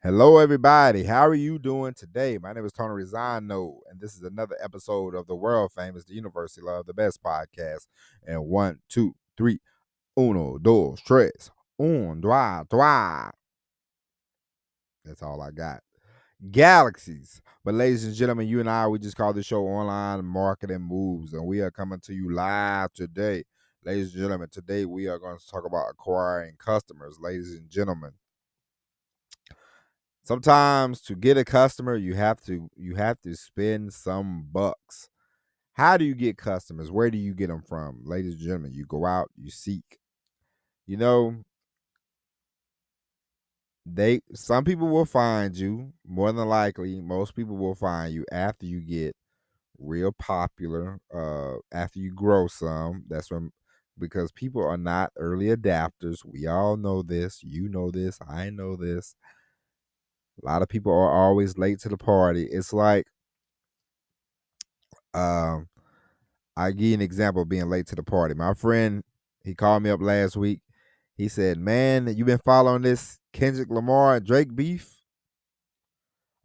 Hello, everybody. How are you doing today? My name is Tony Rizano, and this is another episode of the world famous, the University Love the Best podcast. And 1, 2, 3, uno, dos, tres, un, dos, trois. That's all I got. Galaxies. But ladies and gentlemen, you and I, we just call this show Online Marketing Moves, and we are coming to you live today. Ladies and gentlemen, today we are going to talk about acquiring customers. Ladies and gentlemen, sometimes to get a customer, you have to spend some bucks. How do you get customers? Where do you get them from? Ladies and gentlemen, you go out, you seek. You know, some people will find you. More than likely, most people will find you after you get real popular, after you grow some. That's when, because people are not early adapters. We all know this. You know this. I know this. A lot of people are always late to the party. It's like, um, I give you an example of being late to the party. My friend, he called me up last week. He said, "Man, you been following this Kendrick Lamar and Drake beef?"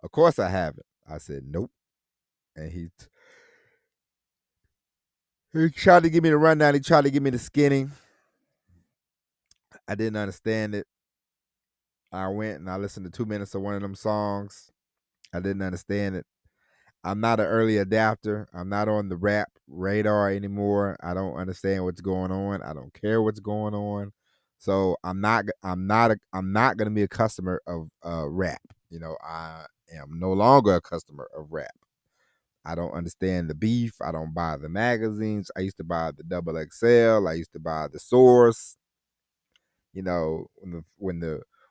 Of course I haven't. I said, "Nope." And he tried to give me the rundown. He tried to give me the skinny. I didn't understand it. I went and I listened to 2 minutes of one of them songs. I didn't understand it. I'm not an early adapter. I'm not on the rap radar anymore. I don't understand what's going on. I don't care what's going on. So I'm not gonna be a customer of rap. I am no longer a customer of rap. I don't understand the beef. I don't buy the magazines. I used to buy the Double XL. I used to buy the Source.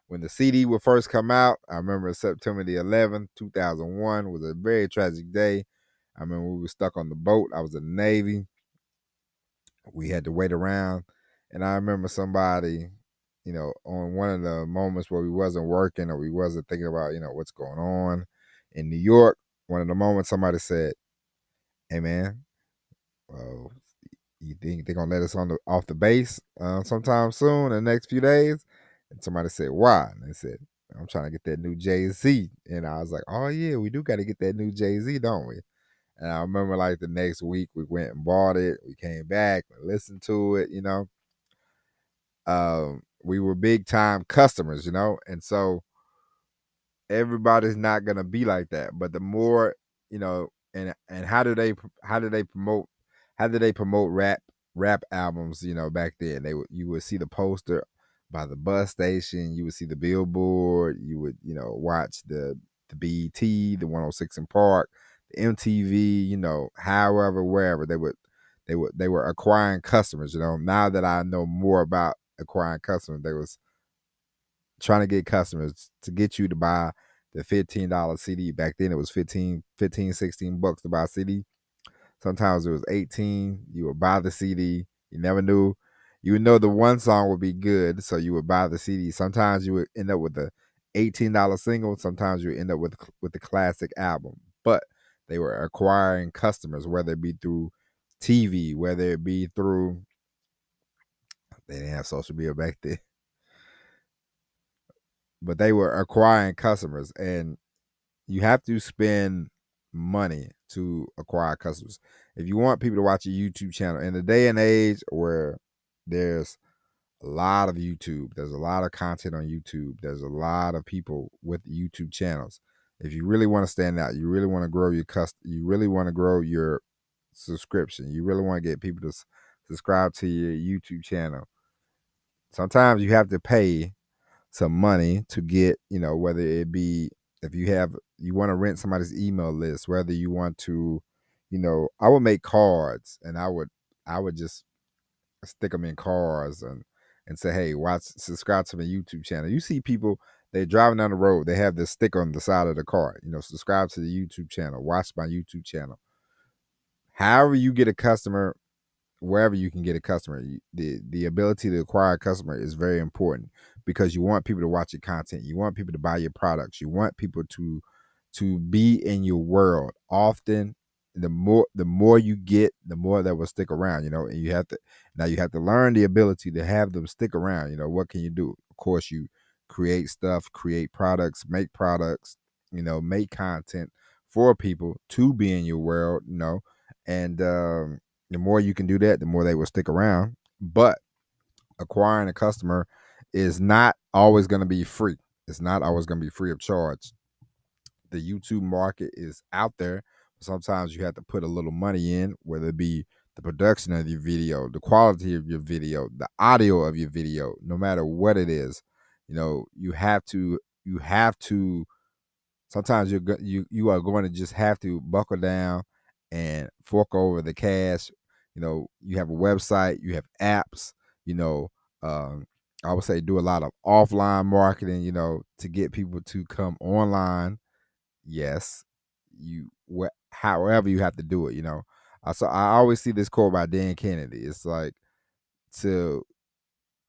When the CD would first come out, I remember September the 11th, 2001 was a very tragic day. I remember we were stuck on the boat. I was in the Navy. We had to wait around. And I remember somebody, on one of the moments where we wasn't working or we wasn't thinking about, what's going on in New York, one of the moments somebody said, "Hey man, uh, you think they're gonna let us off the base sometime soon in the next few days?" And somebody said, "Why?" And they said, "I'm trying to get that new Jay-Z." And I was like, "Oh yeah, we do got to get that new Jay-Z, don't we?" And I remember like the next week we went and bought it. We came back and listened to it. We were big time customers, and so everybody's not gonna be like that. But the more, and how did they promote rap albums, back then? You would see the poster by the bus station, you would see the billboard, you would, watch the BET, the 106 in Park, the MTV, however, wherever they were acquiring customers. Now that I know more about acquiring customers, they was trying to get customers to get you to buy the $15 CD. Back then it was 15, 16 bucks to buy a CD. Sometimes it was 18. You would buy the CD. You never knew. You would know the one song would be good, so you would buy the CD. Sometimes you would end up with the $18 single. Sometimes you would end up with the classic album. But they were acquiring customers, whether it be through TV, whether it be through, they didn't have social media back then, but they were acquiring customers, and you have to spend money to acquire customers. If you want people to watch your YouTube channel in the day and age where there's a lot of YouTube, there's a lot of content on YouTube, there's a lot of people with YouTube channels. If you really want to stand out, you really want to grow you really want to grow your subscription, you really want to get people to subscribe to your YouTube channel. Sometimes you have to pay some money to get, whether it be, if you want to rent somebody's email list, whether you want to, I would make cards, and I would just stick them in cars and say, "Hey, subscribe to my YouTube channel." You see people, they're driving down the road, they have this sticker on the side of the car, subscribe to the YouTube channel, watch my YouTube channel. However you get a customer, wherever you can get a customer, the ability to acquire a customer is very important, because you want people to watch your content, you want people to buy your products, you want people to be in your world often. The more you get, the more that will stick around, and you have to learn the ability to have them stick around. What can you do? Of course, you create stuff, create products, make products, make content for people to be in your world, and the more you can do that, the more they will stick around. But acquiring a customer is not always going to be free. It's not always going to be free of charge. The YouTube market is out there. Sometimes you have to put a little money in, whether it be the production of your video, the quality of your video, the audio of your video, no matter what it is. You have to sometimes you are going to just have to buckle down and fork over the cash. You have a website, you have apps, you know, um, I would say do a lot of offline marketing, to get people to come online. Yes, however you have to do it. I always see this quote by Dan Kennedy. It's like, to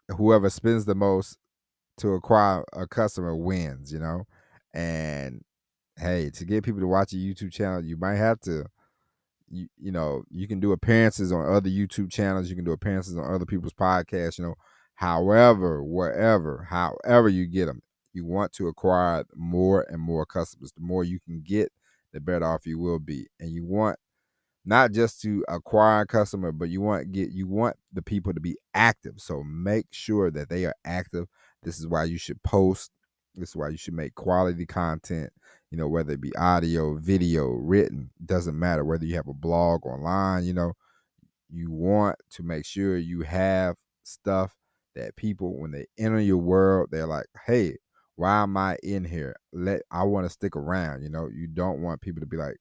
whoever spends the most to acquire a customer wins. And hey, to get people to watch a YouTube channel, you might have to, you can do appearances on other YouTube channels, you can do appearances on other people's podcasts, however, wherever, however you get them, you want to acquire more and more customers. The more you can get, the better off you will be. And you want not just to acquire a customer, but you want the people to be active. So make sure that they are active. This is why you should post. This is why you should make quality content. Whether it be audio, video, written, doesn't matter. Whether you have a blog online, you want to make sure you have stuff that people, when they enter your world, they're like, hey, why am I in here? I want to stick around. You don't want people to be like,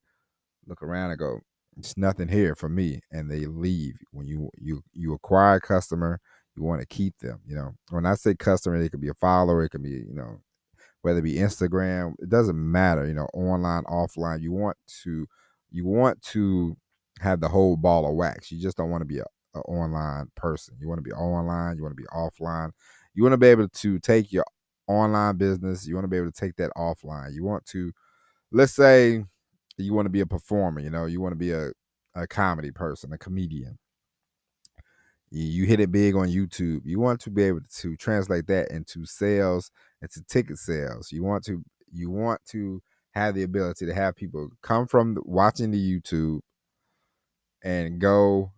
look around and go, it's nothing here for me, and they leave. When you acquire a customer, you want to keep them. When I say customer, it could be a follower, it could be, whether it be Instagram, it doesn't matter. Online, offline, you want to have the whole ball of wax. You just don't want to be a online person. You want to be online, you want to be offline. You want to be able to take your online business, you want to be able to take that offline. You want to, let's say you want to be a performer, you want to be a comedy person, a comedian. You hit it big on YouTube. You want to be able to translate that into sales, into ticket sales. You want to have the ability to have people come from watching the YouTube and go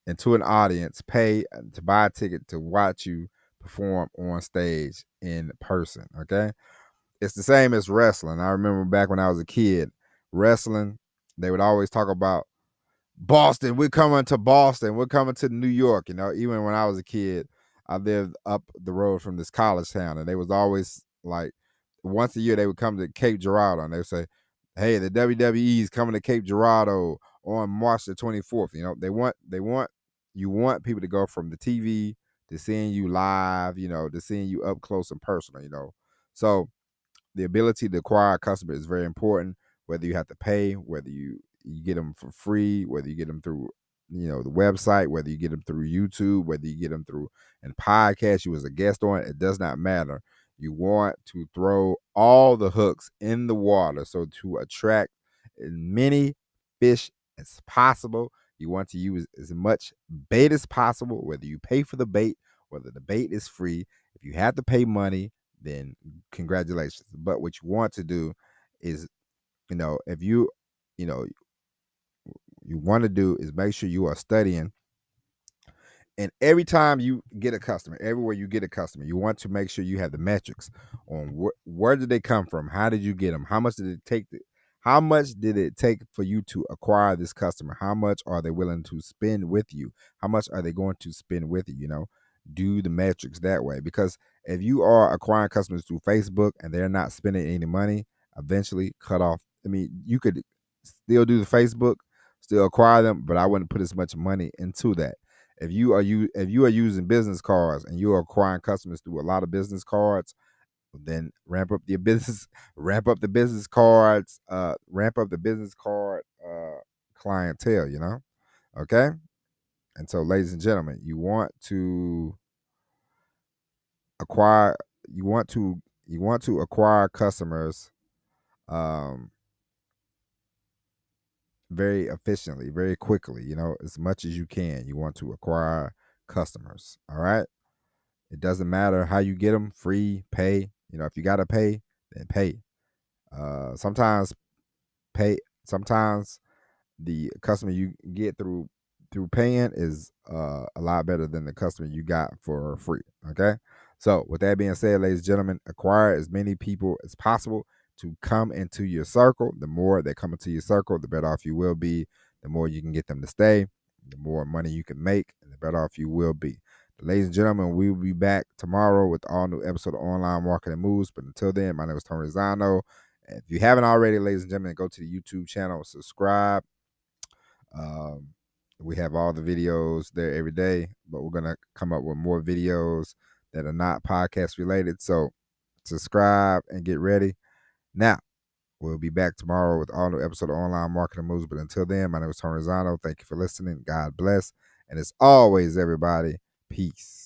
into an audience, pay to buy a ticket to watch you perform on stage in person. Okay. It's the same as wrestling. I remember back when I was a kid, wrestling, they would always talk about Boston. We're coming to Boston. We're coming to New York. Even when I was a kid, I lived up the road from this college town, and they was always like, once a year they would come to Cape Girardeau, and they would say, "Hey, the WWE is coming to Cape Girardeau on March the 24th." You want people to go from the TV to seeing you live, to seeing you up close and personal. So the ability to acquire a customer is very important. Whether you have to pay, whether you get them for free, whether you get them through the website, whether you get them through YouTube, whether you get them through a podcast you was a guest on, it does not matter. You want to throw all the hooks in the water, so to attract as many fish as possible. You want to use as much bait as possible, whether you pay for the bait, whether the bait is free. If you have to pay money, then congratulations. But what you want to do is, if you know you want to do is make sure you are studying. And every time you get a customer, everywhere you get a customer, you want to make sure you have the metrics on where did they come from, how did you get them, how much did it take for you to acquire this customer, how much are they willing to spend with you, how much are they going to spend with you. Do the metrics that way, because if you are acquiring customers through Facebook and they're not spending any money, eventually cut off. I mean, you could still do the Facebook, still acquire them, but I wouldn't put as much money into that. If you are using business cards and you are acquiring customers through a lot of business cards, then ramp up your business, ramp up the business cards, ramp up the business card clientele. Okay. And so, ladies and gentlemen, acquire you want to acquire customers um very efficiently, very quickly, as much as you can. You want to acquire customers. All right. It doesn't matter how you get them, free, pay, If you got to pay, then pay. Sometimes sometimes the customer you get through paying is a lot better than the customer you got for free. Okay. So with that being said, ladies and gentlemen, acquire as many people as possible to come into your circle. The more they come into your circle, the better off you will be. The more you can get them to stay, the more money you can make, and the better off you will be. Ladies and gentlemen, we will be back tomorrow with all new episode of Online Marketing Moves. But until then, my name is Tony Zano. If you haven't already, ladies and gentlemen, go to the YouTube channel, subscribe. Um, we have all the videos there every day, but we're gonna come up with more videos that are not podcast related. So subscribe and get ready. Now, we'll be back tomorrow with all new episode of Online Marketing Moves. But until then, my name is Tony Zano. Thank you for listening. God bless. And as always, everybody, peace.